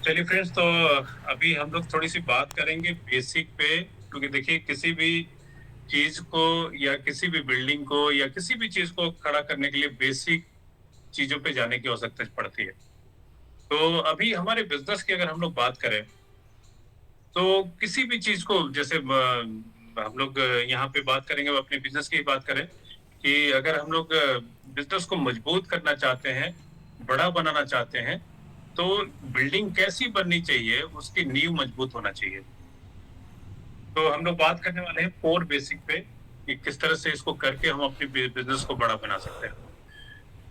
चलिए फ्रेंड्स, तो अभी हम लोग थोड़ी सी बात करेंगे बेसिक पे, क्योंकि देखिए किसी भी चीज को या किसी भी बिल्डिंग को या किसी भी चीज को खड़ा करने के लिए बेसिक चीजों पे जाने की आवश्यकता पड़ती है। तो अभी हमारे बिजनेस की अगर हम लोग बात करें, तो किसी भी चीज को जैसे हम लोग यहाँ पे बात करेंगे, अपने बिजनेस की बात करें कि अगर हम लोग बिजनेस को मजबूत करना चाहते हैं, बड़ा बनाना चाहते हैं, तो बिल्डिंग कैसी बननी चाहिए, उसकी नींव मजबूत होना चाहिए। तो हम लोग बात करने वाले हैं फोर बेसिक पे कि किस तरह से इसको करके हम अपने बिजनेस को बड़ा बना सकते हैं।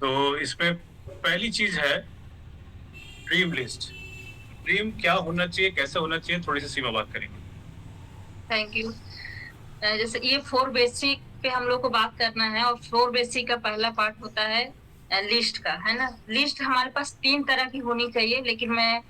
तो इसमें पहली चीज है ड्रीम लिस्ट। ड्रीम क्या होना चाहिए, कैसे होना चाहिए, थोड़ी सी सीमा बात करेंगे। Thank you. जैसे ये फोर बेसिक पे हम लोग को बात करना है और फोर बेसिक का पहला पार्ट होता है लिस्ट का, है ना। लिस्ट हमारे पास तीन तरह की होनी चाहिए, लेकिन मैं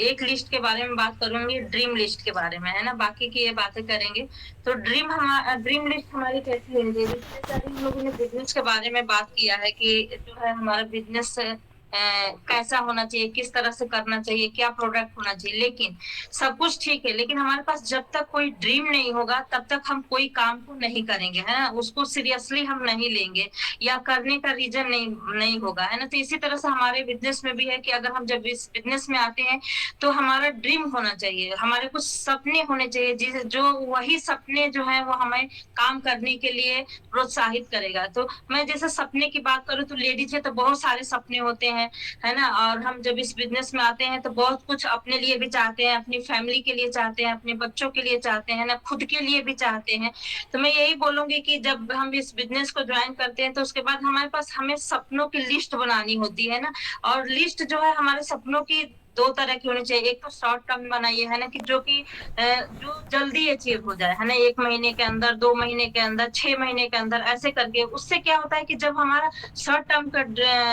एक लिस्ट के बारे में बात करूंगी, ड्रीम लिस्ट के बारे में, है ना। बाकी की ये बातें करेंगे। तो ड्रीम लिस्ट हमारी कैसी होनी चाहिए। जैसे अभी हम लोगों ने बिजनेस के बारे में बात किया है कि जो है हमारा बिजनेस कैसा होना चाहिए, किस तरह से करना चाहिए, क्या प्रोडक्ट होना चाहिए। लेकिन सब कुछ ठीक है, लेकिन हमारे पास जब तक कोई ड्रीम नहीं होगा तब तक हम कोई काम को नहीं करेंगे, है ना। उसको सीरियसली हम नहीं लेंगे या करने का रीजन नहीं नहीं होगा, है ना। तो इसी तरह से हमारे बिजनेस में भी है कि अगर हम जब इस बिजनेस में आते हैं तो हमारा ड्रीम होना चाहिए, हमारे कुछ सपने होने चाहिए, जिस जो वही सपने जो है वो हमें काम करने के लिए प्रोत्साहित करेगा। तो मैं जैसे सपने की बात करूँ तो लेडीज है तो बहुत सारे सपने होते हैं, है ना। और हम जब इस बिजनेस में आते हैं तो बहुत कुछ अपने लिए भी चाहते हैं, अपनी फैमिली के लिए चाहते हैं, अपने बच्चों के लिए चाहते हैं ना, खुद के लिए भी चाहते हैं। तो मैं यही बोलूंगी कि जब हम इस बिजनेस को ज्वाइन करते हैं तो उसके बाद हमारे पास हमें सपनों की लिस्ट बनानी होती है ना। और लिस्ट जो है हमारे सपनों की दो तरह की होनी चाहिए। एक तो शॉर्ट टर्म बनाइए, है ना, कि जो जल्दी अचीव हो जाए, है ना, 1 महीने के अंदर, 2 महीने के अंदर, 6 महीने के अंदर, ऐसे करके। उससे क्या होता है कि जब हमारा शॉर्ट टर्म का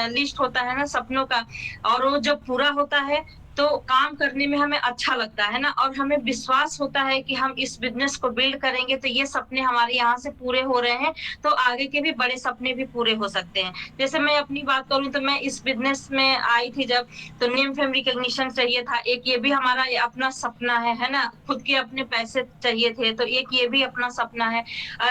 लिस्ट होता है ना सपनों का, और वो जब पूरा होता है तो काम करने में हमें अच्छा लगता है ना, और हमें विश्वास होता है कि हम इस बिजनेस को बिल्ड करेंगे तो ये सपने हमारे यहाँ से पूरे हो रहे हैं, तो आगे के भी बड़े सपने भी पूरे हो सकते हैं। जैसे मैं अपनी बात करूं तो मैं इस बिजनेस में आई थी जब, तो नेम फेम रिकॉग्निशन चाहिए था, एक ये भी हमारा अपना सपना है ना। खुद के अपने पैसे चाहिए थे, तो एक ये भी अपना सपना है।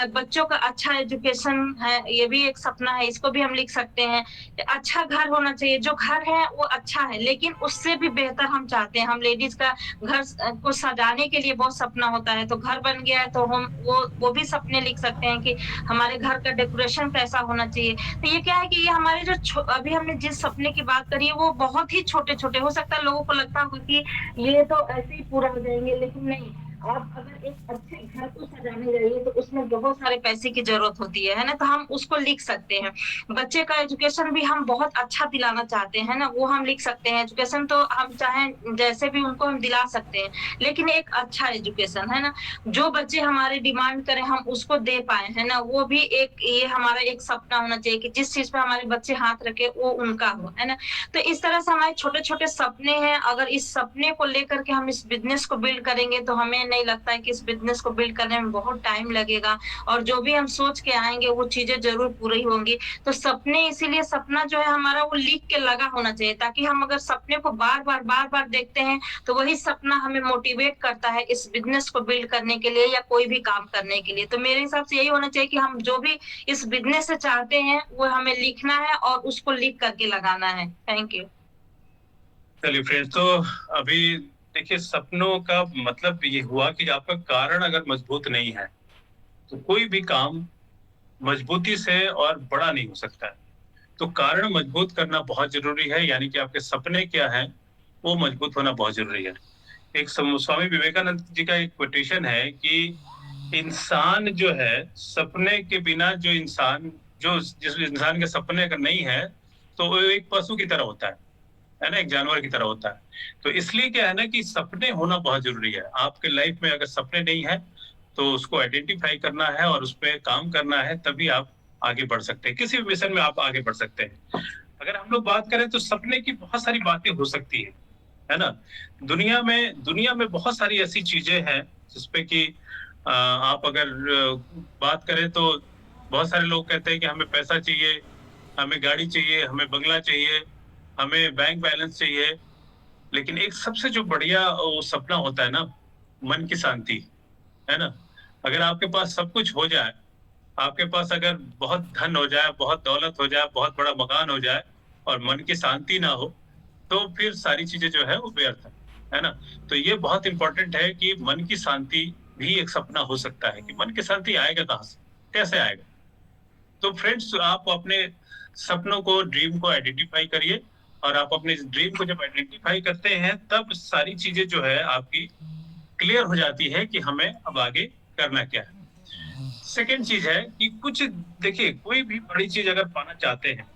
बच्चों का अच्छा एजुकेशन है, ये भी एक सपना है, इसको भी हम लिख सकते हैं। अच्छा घर होना चाहिए, जो घर है वो अच्छा है लेकिन उससे भी बेहतर हम चाहते हैं। हम लेडीज का घर को सजाने के लिए बहुत सपना होता है, तो घर बन गया है तो हम वो भी सपने लिख सकते हैं कि हमारे घर का डेकोरेशन कैसा होना चाहिए। तो ये क्या है कि ये हमारे जो अभी हमने जिस सपने की बात करी है वो बहुत ही छोटे छोटे हो सकता है, लोगों को लगता होगा कि ये तो ऐसे ही पूरा हो जाएंगे, लेकिन नहीं। आप अगर एक अच्छे घर को सजाने जाइए तो उसमें बहुत सारे पैसे की जरूरत होती है ना, तो हम उसको लिख सकते हैं। बच्चे का एजुकेशन भी हम बहुत अच्छा दिलाना चाहते हैं ना, वो हम लिख सकते हैं। एजुकेशन तो हम चाहें जैसे भी उनको हम दिला सकते हैं, लेकिन एक अच्छा एजुकेशन, है ना। जो बच्चे हमारे डिमांड करें हम उसको दे पाए, है ना, वो भी एक ये हमारा एक सपना होना चाहिए कि जिस चीज पे हमारे बच्चे हाथ रखे वो उनका हो, है ना। तो इस तरह से हमारे छोटे छोटे सपने हैं, अगर इस सपने को लेकर के हम इस बिजनेस को बिल्ड करेंगे तो हमें नहीं लगता है कि इस बिजनेस को बिल्ड करने में बहुत टाइम लगेगा, और जो भी हम सोच के आएंगे वो चीजें जरूर पूरी होंगी। तो सपने, इसीलिए सपना जो है हमारा वो लिख के लगा होना चाहिए, ताकि हम अगर सपने को बार बार देखते हैं तो वही सपना हमें मोटिवेट करता है इस बिजनेस को बिल्ड करने के लिए या कोई भी काम करने के लिए। तो मेरे हिसाब से यही होना चाहिए कि हम जो भी इस बिजनेस से चाहते हैं वो हमें लिखना है और उसको लिख करके लगाना है। Thank you. चलिए फ्रेंड्स, तो अभी देखिए सपनों का मतलब ये हुआ कि आपका कारण अगर मजबूत नहीं है तो कोई भी काम मजबूती से और बड़ा नहीं हो सकता है। तो कारण मजबूत करना बहुत जरूरी है, यानी कि आपके सपने क्या हैं वो मजबूत होना बहुत जरूरी है। एक स्वामी विवेकानंद जी का एक कोटेशन है कि इंसान जो है, सपने के बिना जो इंसान, जो जिस इंसान के सपने अगर नहीं है तो वो एक पशु की तरह होता है ना, एक जानवर की तरह होता है। तो इसलिए क्या है ना कि सपने होना बहुत जरूरी है आपके लाइफ में। अगर सपने नहीं है तो उसको आइडेंटिफाई करना है और उस पर काम करना है, तभी आप आगे बढ़ सकते हैं, किसी भी मिशन में आप आगे बढ़ सकते हैं। अगर हम लोग बात करें तो सपने की बहुत सारी बातें हो सकती है ना। दुनिया में बहुत सारी ऐसी चीजें हैं जिसपे कि आप अगर बात करें तो बहुत सारे लोग कहते हैं कि हमें पैसा चाहिए, हमें गाड़ी चाहिए, हमें बंगला चाहिए, हमें बैंक बैलेंस चाहिए। लेकिन एक सबसे जो बढ़िया वो सपना होता है ना, मन की शांति, है ना? अगर आपके पास सब कुछ हो जाए, आपके पास अगर बहुत धन हो जाए, बहुत दौलत हो जाए, बहुत बड़ा मकान हो जाए और मन की शांति ना हो, तो फिर सारी चीजें जो है वो व्यर्थ है ना? तो ये बहुत इंपॉर्टेंट है कि मन की शांति भी एक सपना हो सकता है कि मन की शांति आएगा कहाँ से? कैसे आएगा? तो फ्रेंड्स, आप अपने सपनों को, ड्रीम को आइडेंटिफाई करिए और आप अपने ड्रीम को जब आइडेंटिफाई करते हैं, तब सारी चीजें जो है आपकी क्लियर हो जाती है कि हमें अब आगे करना क्या है। सेकंड चीज है कि कुछ, देखिए, कोई भी बड़ी चीज अगर पाना चाहते हैं,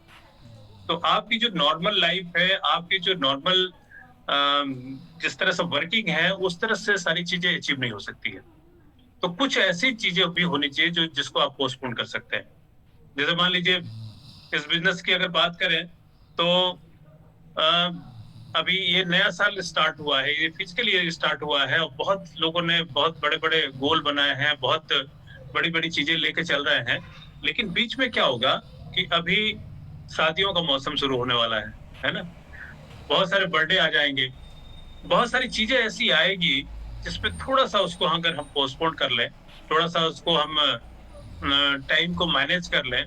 तो आपकी जो नॉर्मल लाइफ है, आपकी जो नॉर्मल जिस तरह से वर्किंग है, उस तरह से सारी चीजें अचीव नहीं हो सकती है। तो कुछ ऐसी चीजें भी होनी चाहिए जो जिसको आप पोस्टपोन कर सकते हैं। जैसे मान लीजिए, इस बिजनेस की अगर बात करें, तो अ, अभी ये नया साल स्टार्ट हुआ है, ये फिजिकली ईयर स्टार्ट हुआ है और बहुत लोगों ने बहुत बड़े-बड़े गोल बनाए हैं, बहुत बड़ी-बड़ी चीजें लेके चल रहे हैं। लेकिन बीच में क्या होगा कि अभी शादियों का मौसम शुरू होने वाला है ना? बहुत सारे बर्थडे आ जाएँगे, बहुत सारी चीजें ऐसी आएगी जिसपे थोड़ा-सा उसको अगर हम पोस्टपोन कर लें, थोड़ा-सा उसको हम टाइम को मैनेज कर लें,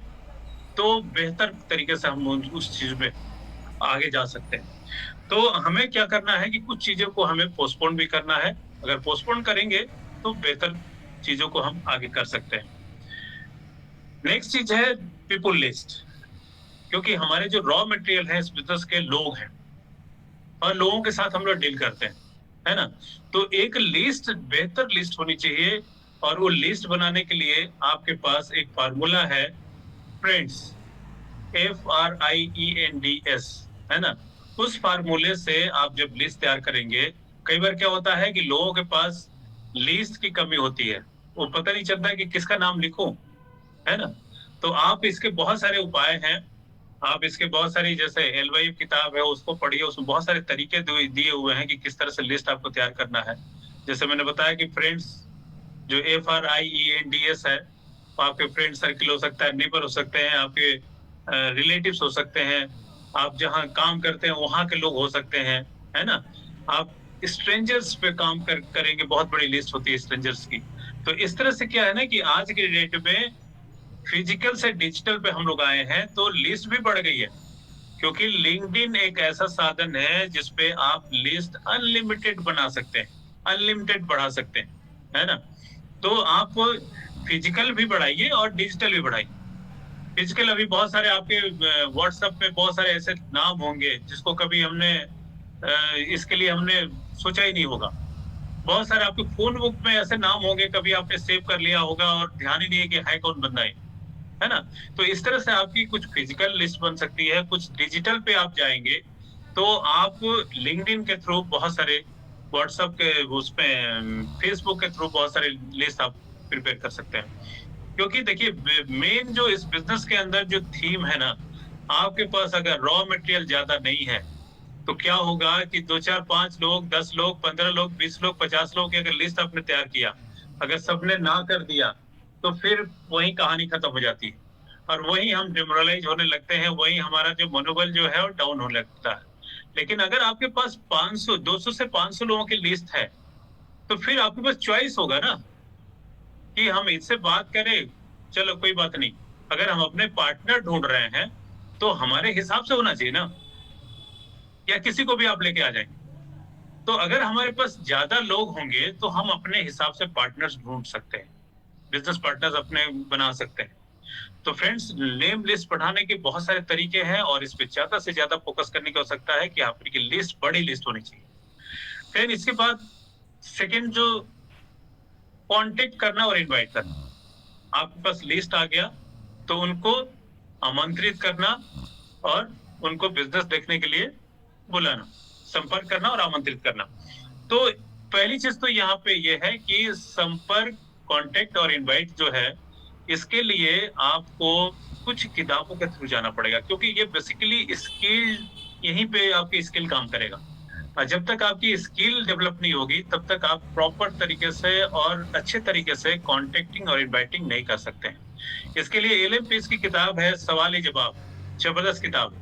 तो बेहतर तरीके से हम उस चीज में आगे जा सकते हैं। तो हमें क्या करना है कि कुछ चीजों को हमें पोस्टपोन भी करना है। अगर पोस्टपोन करेंगे तो बेहतर चीजों को हम आगे कर सकते हैं। नेक्स्ट चीज है पीपल लिस्ट, क्योंकि हमारे जो रॉ मटेरियल है इस बिजनेस के लोग हैं और लोगों के साथ हम लोग डील करते हैं, है ना? तो एक लिस्ट, बेहतर लिस्ट होनी चाहिए और वो लिस्ट बनाने के लिए आपके पास एक फार्मूला है, फ्रेंड्स, FRIENDS, है ना? उस फार्मूले से आप जब लिस्ट तैयार करेंगे, कई बार क्या होता है कि लोगों के पास लिस्ट की कमी होती है, वो पता नहीं चलता है कि किसका नाम लिखूं, है ना? तो आप इसके बहुत सारे उपाय हैं, आप इसके बहुत सारी, जैसे एलवाई किताब है उसको पढ़िए, उसमें बहुत सारे तरीके दिए हुए हैं कि किस तरह से लिस्ट आपको तैयार करना है। जैसे मैंने बताया कि फ्रेंड्स, जो FRIENDS है, वो आपके फ्रेंड सर्किल हो सकता है, नेबर हो सकते हैं, आपके रिलेटिव्स हो सकते हैं, आप जहाँ काम करते हैं वहां के लोग हो सकते हैं, है ना? आप स्ट्रेंजर्स पे काम करेंगे, बहुत बड़ी लिस्ट होती है स्ट्रेंजर्स की। तो इस तरह से क्या है ना कि आज के डेट में फिजिकल से डिजिटल पे हम लोग आए हैं, तो लिस्ट भी बढ़ गई है, क्योंकि लिंक्डइन एक ऐसा साधन है जिसपे आप लिस्ट अनलिमिटेड बना सकते हैं, अनलिमिटेड बढ़ा सकते हैं, है ना? तो आप फिजिकल भी बढ़ाइए और डिजिटल भी बढ़ाइए। फिजिकल, अभी बहुत सारे आपके व्हाट्सएप पे बहुत सारे ऐसे नाम होंगे जिसको कभी हमने इसके लिए हमने सोचा ही नहीं होगा। बहुत सारे आपके फोन बुक में ऐसे नाम होंगे, कभी आपने सेव कर लिया होगा और ध्यान ही नहीं है कि है कौन बंदा है ना? तो इस तरह से आपकी कुछ फिजिकल लिस्ट बन सकती है, कुछ डिजिटल पे आप जाएंगे, तो आप लिंक्डइन के थ्रू बहुत सारे, व्हाट्सएप के उसपे, फेसबुक के थ्रू बहुत सारे लिस्ट आप प्रिपेयर कर सकते हैं। क्योंकि देखिए, मेन जो इस बिजनेस के अंदर जो थीम है ना, आपके पास अगर रॉ मटेरियल ज्यादा नहीं है, तो क्या होगा कि 2 4 5 लोग, 10 लोग, 15 लोग, 20 लोग, 50 लोग की अगर लिस्ट आपने तैयार किया, अगर सबने ना कर दिया, तो फिर वही कहानी खत्म हो जाती है और वही हम डिमोरलाइज होने लगते हैं, वही हमारा जो मनोबल जो है वो डाउन होने लगता है। लेकिन अगर आपके पास 500, 200 से 500 लोगों की लिस्ट है, तो फिर आपके पास चॉइस होगा ना कि हम इससे बात करें, चलो कोई बात नहीं। अगर हम अपने पार्टनर ढूंढ रहे हैं, तो हमारे हिसाब से होना चाहिए ना, या किसी को भी आप लेके आ जाएंगे। तो अगर हमारे पास ज्यादा लोग होंगे, तो हम अपने हिसाब से पार्टनर्स ढूंढ सकते हैं, बिजनेस पार्टनर्स अपने बना सकते हैं। तो फ्रेंड्स, नेम लिस्ट बढ़ाने के बहुत सारे तरीके हैं और इस पे ज्यादा से ज्यादा फोकस करने की आवश्यकता है कि आपकी लिस्ट बड़ी लिस्ट होनी चाहिए। फिर इसके बाद सेकंड जो, कांटेक्ट करना और इनवाइट करना। आपके पास लिस्ट आ गया, तो उनको आमंत्रित करना और उनको बिजनेस देखने के लिए बुलाना, संपर्क करना और आमंत्रित करना। तो पहली चीज तो यहाँ पे ये है कि संपर्क, कांटेक्ट और इनवाइट जो है, इसके लिए आपको कुछ किताबों के थ्रू जाना पड़ेगा, क्योंकि ये बेसिकली स्किल, यहीं पे आपकी स्किल काम करेगा। और जब तक आपकी स्किल डेवलप नहीं होगी, तब तक आप प्रॉपर तरीके से और अच्छे तरीके से कॉन्टेक्टिंग और इनवाइटिंग नहीं कर सकते हैं। इसके लिए एलन पीस की किताब है सवाल जवाब, जबरदस्त किताब,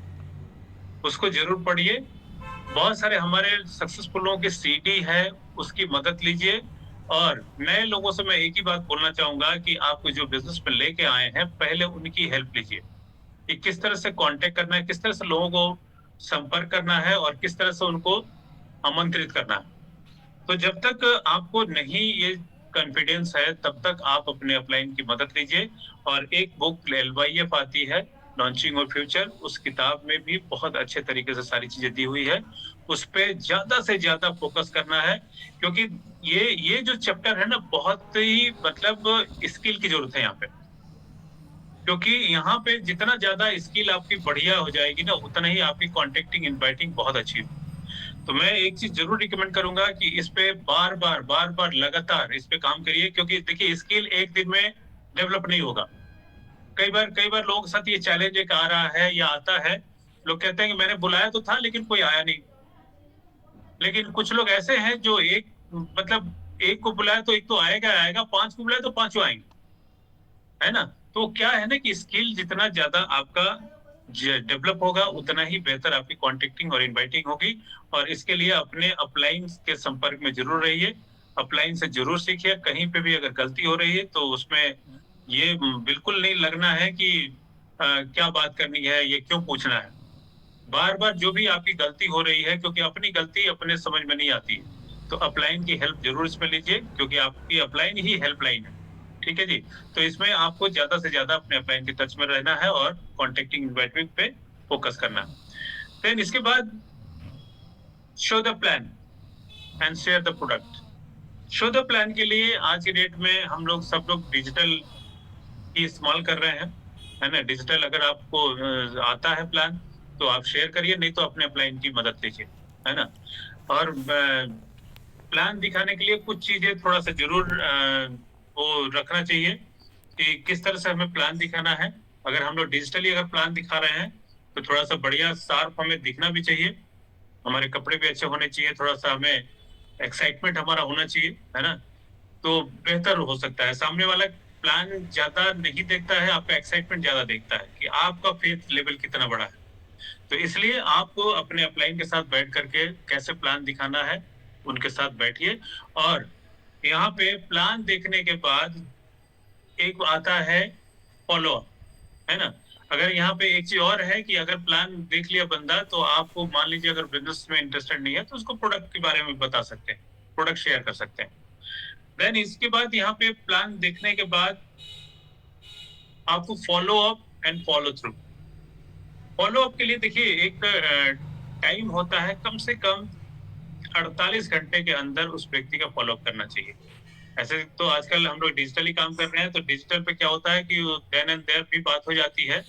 उसको जरूर पढ़िए बहुत सारे हमारे सक्सेसफुल लोगों की सीडी है, उसकी मदद लीजिए। और नए लोगों से मैं एक ही बात बोलना चाहूंगा कि आप जो बिजनेस में लेके आए हैं, पहले उनकी हेल्प लीजिए कि किस तरह से कांटेक्ट करना है, किस तरह से लोगों को संपर्क करना है और किस तरह से उनको आमंत्रित करना है। तो जब तक आपको नहीं ये कॉन्फिडेंस है, तब तक आप अपने अपलाइन की मदद लीजिए। और एक बुक LYF आती है, लॉन्चिंग और फ्यूचर, उस किताब में भी बहुत अच्छे तरीके से सारी चीजें दी हुई है। उस पे ज्यादा से ज्यादा फोकस करना है, क्योंकि ये जो चैप्टर है ना, बहुत ही मतलब स्किल की जरूरत है यहाँ पे। क्योंकि यहाँ पे जितना ज्यादा स्किल आपकी बढ़िया हो जाएगी ना, उतना ही आपकी कॉन्टेक्टिंग इनवाइटिंग बहुत अच्छी होगी। तो मैं एक चीज जरूर रिकमेंड करूंगा कि इस पे बार बार लगातार इस पे काम करिए, क्योंकि देखिए स्किल एक दिन में डेवलप नहीं होगा। कई बार लोगों के साथ ये चैलेंज एक आ रहा है या आता है, लोग कहते हैं कि मैंने बुलाया तो था लेकिन कोई आया नहीं। लेकिन कुछ लोग ऐसे हैं जो एक मतलब एक को बुलाया तो एक तो आएगा आएगा, पांच को बुलाया तो पांचों आएंगे, है ना। तो क्या है ना कि स्किल जितना ज्यादा आपका डेवलप होगा, उतना ही बेहतर आपकी कॉन्टेक्टिंग और इनवाइटिंग होगी। और इसके लिए अपने अपलाइन के संपर्क में जरूर रहिए, अपलाइन से जरूर सीखिए। कहीं पे भी अगर गलती हो रही है तो उसमें ये बिल्कुल नहीं लगना है कि क्या बात करनी है, ये क्यों पूछना है। बार बार जो भी आपकी गलती हो रही है, क्योंकि अपनी गलती अपने समझ में नहीं आती है, तो अपलाइन की हेल्प जरूर इसमें लीजिए, क्योंकि आपकी अपलाइन ही हेल्पलाइन है। ठीक है जी। तो इसमें आपको ज्यादा से ज्यादा अपने अपलाइन के टच में रहना है और कॉन्टेक्टिंग इन्वाइटमेंट पे फोकस करना है। देन इसके बाद show the plan and share the product. Show the plan के लिए आज की डेट में हम लोग सब लोग डिजिटल ही इस्तेमाल कर रहे हैं, है ना। डिजिटल अगर आपको आता है प्लान, तो आप शेयर करिए, नहीं तो अपने अपलाइन की मदद लीजिए, है ना। और प्लान दिखाने के लिए कुछ चीजें थोड़ा सा जरूर वो रखना चाहिए कि किस तरह से हमें प्लान दिखाना है। अगर हम लोग डिजिटली अगर प्लान दिखा रहे हैं, तो थोड़ा सा बढ़िया शार्प हमें दिखना भी चाहिए, हमारे कपड़े भी अच्छे होने चाहिए, थोड़ा सा हमें एक्साइटमेंट हमारा होना चाहिए, है ना। तो बेहतर हो सकता है। सामने वाला प्लान ज्यादा नहीं देखता है, आपका एक्साइटमेंट ज्यादा देखता है कि आपका फेथ लेवल कितना बड़ा है। तो इसलिए आपको अपने अपलाइन के साथ बैठ करके कैसे प्लान दिखाना है, उनके साथ बैठिए। और यहाँ पे प्लान देखने के बाद एक आता है फॉलो अप, है ना। अगर यहाँ पे एक चीज और है कि अगर प्लान देख लिया बंदा, तो आपको मान लीजिए अगर बिजनेस में इंटरेस्टेड नहीं है, तो उसको प्रोडक्ट के बारे में बता सकते हैं, प्रोडक्ट शेयर कर सकते हैं। देन इसके बाद यहाँ पे प्लान देखने के बाद आपको follow up and follow through. Follow up के लिए देखिए एक टाइम होता है, कम से कम 48 घंटे के अंदर उस व्यक्ति का फॉलो अप करना चाहिए। ऐसे तो आजकल हम लोग डिजिटली काम कर रहे हैं, तो डिजिटल पे क्या होता है कि देन एंड देयर भी बात हो जाती है,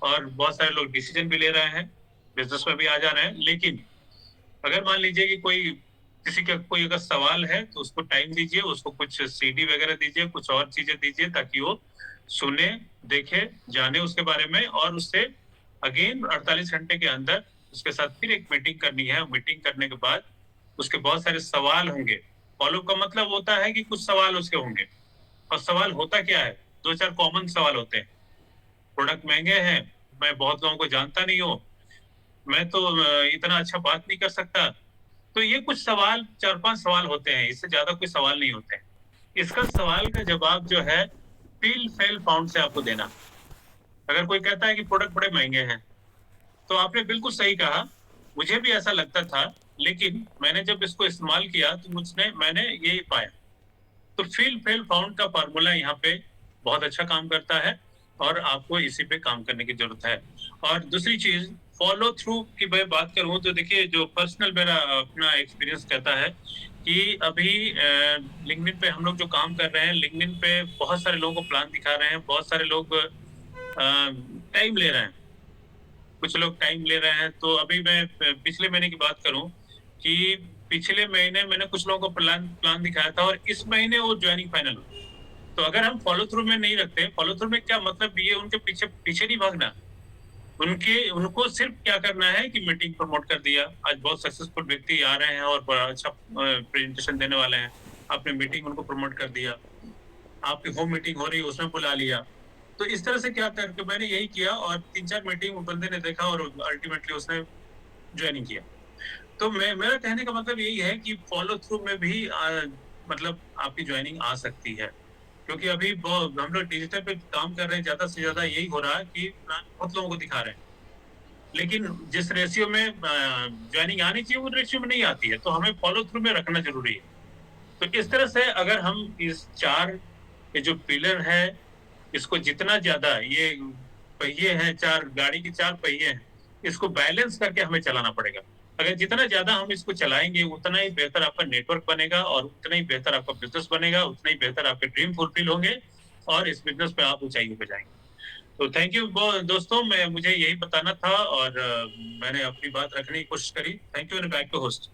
और बहुत सारे लोग डिसीजन भी ले रहे हैं, बिजनेस में भी आ जा रहे हैं। लेकिन अगर मान लीजिए कि किसी का कोई अगर सवाल है, तो उसको टाइम दीजिए, उसको कुछ सीडी वगैरह दीजिए, कुछ और चीजें दीजिए, ताकि वो सुने, देखे, जाने उसके बारे में, और उससे अगेन 48 घंटे के अंदर उसके साथ फिर एक मीटिंग करनी है। मीटिंग करने के बाद उसके बहुत सारे सवाल होंगे। फॉलो का मतलब होता है कि कुछ सवाल उसके होंगे। और सवाल होता क्या है, दो चार कॉमन सवाल होते हैं। प्रोडक्ट महंगे हैं, मैं बहुत लोगों को जानता नहीं हूँ, मैं तो इतना अच्छा बात नहीं कर सकता। तो ये कुछ सवाल, चार पांच सवाल होते हैं, इससे ज्यादा कोई सवाल नहीं होते हैं। इसका सवाल का जवाब जो है, फील फेल फाउंड से आपको देना। अगर कोई कहता है कि प्रोडक्ट बड़े महंगे हैं, तो आपने बिल्कुल सही कहा, मुझे भी ऐसा लगता था, लेकिन मैंने जब इसको इस्तेमाल किया तो मैंने यही पाया। तो फील फेल फाउंड का फार्मूला यहाँ पे बहुत अच्छा काम करता है, और आपको इसी पे काम करने की जरूरत है। और दूसरी चीज, फॉलो थ्रू की मैं बात करूं, तो देखिए जो पर्सनल मेरा अपना एक्सपीरियंस कहता है कि अभी लिंक्डइन पे हम लोग जो काम कर रहे हैं, लिंक्डइन पे बहुत सारे लोगों को प्लान दिखा रहे हैं, बहुत सारे लोग टाइम ले रहे हैं, कुछ लोग टाइम ले रहे हैं। तो अभी मैं पिछले महीने की बात करूं, कि पिछले महीने मैंने कुछ लोगों को प्लान प्लान दिखाया था, और इस महीने वो ज्वाइनिंग फाइनल हुई। तो अगर हम फॉलो थ्रू में नहीं रखते, फॉलो थ्रू में क्या मतलब, ये उनके पीछे पीछे नहीं भागना, उनको सिर्फ क्या करना है कि मीटिंग प्रमोट कर दिया। आज बहुत सक्सेसफुल व्यक्ति आ रहे हैं और बड़ा अच्छा प्रेजेंटेशन देने वाले हैं, आपने मीटिंग उनको प्रमोट कर दिया, आपकी होम मीटिंग हो रही है उसमें बुला लिया। तो इस तरह से क्या करके मैंने यही किया, और 3-4 मीटिंग बंदे ने देखा और अल्टीमेटली उसने ज्वाइनिंग किया। तो मेरा कहने का मतलब यही है कि फॉलो थ्रू में भी मतलब आपकी ज्वाइनिंग आ सकती है, क्योंकि अभी हम लोग डिजिटल पे काम कर रहे हैं, ज्यादा से ज्यादा यही हो रहा है कि प्लान बहुत लोगों को दिखा रहे हैं, लेकिन जिस रेशियो में ज्वाइनिंग आनी चाहिए वो रेशियो में नहीं आती है, तो हमें फॉलो थ्रू में रखना जरूरी है। तो इस तरह से अगर हम इस 4 ये जो पिलर है, इसको जितना ज्यादा ये पहिए हैं, 4 गाड़ी के 4 पहिए हैं, इसको बैलेंस करके हमें चलाना पड़ेगा। अगर जितना ज्यादा हम इसको चलाएंगे उतना ही बेहतर आपका नेटवर्क बनेगा और उतना ही बेहतर आपका बिजनेस बनेगा, उतना ही बेहतर आपके ड्रीम फुलफिल होंगे और इस बिजनेस पे आप ऊंचाइयों पे जाएंगे। तो थैंक यू दोस्तों, मैं मुझे यही बताना था और मैंने अपनी बात रखने की कोशिश करी। Thank you and back to host.